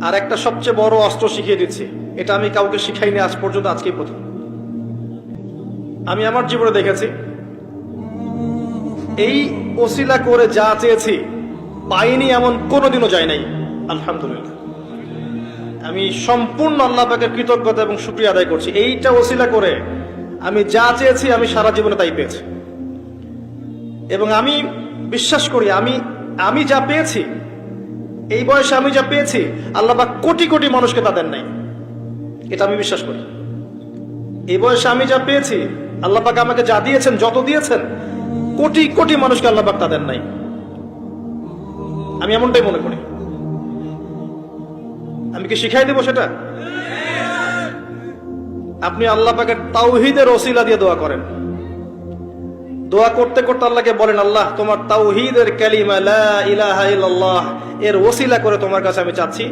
আর একটা সবচেয়ে বড় অস্ত্র শিখিয়ে দিচ্ছি, এটা আমি কাউকে শিখাইনি আজ পর্যন্ত, আজকেই প্রথম। আমি আমার জীবনে দেখেছি এই ওসিলা করে যা চেয়েছি পাইনি এমন কোনোদিনও যায় নাই। আলহামদুলিল্লাহ, আমি সম্পূর্ণ আল্লাহ পাকের কৃতজ্ঞতা এবং শুকরিয়া আদায় করছি। এইটা ওসিলা করে আমি যা চেয়েছি আমি সারা জীবনে তাই পেয়েছি। এবং আমি বিশ্বাস করি আমি যা পেয়েছি, এই বয়সে আমি যা পেয়েছি, আল্লাহ পাক কোটি কোটি মানুষকে তা দেন নাই, এটা আমি বিশ্বাস করি। এই বয়সে আমি যা পেয়েছি, আল্লাহ পাক আমাকে যা দিয়েছেন, যত দিয়েছেন, কোটি কোটি মানুষকে আল্লাহ পাক তা দেন নাই, আমি এমনটাই মনে করি। আমি কি শিখাই দেবো সেটা? আপনি আল্লাহ পাকের তাওহীদের ওসিলা দিয়ে দোয়া করেন। দোয়া করতে করতে আল্লাহকে বলেন, আল্লাহ তোমার তাওহীদের কালিমা লা ইলাহা ইল্লাল্লাহ এর ওসিলা করে তোমার কাছে আমি চাচ্ছি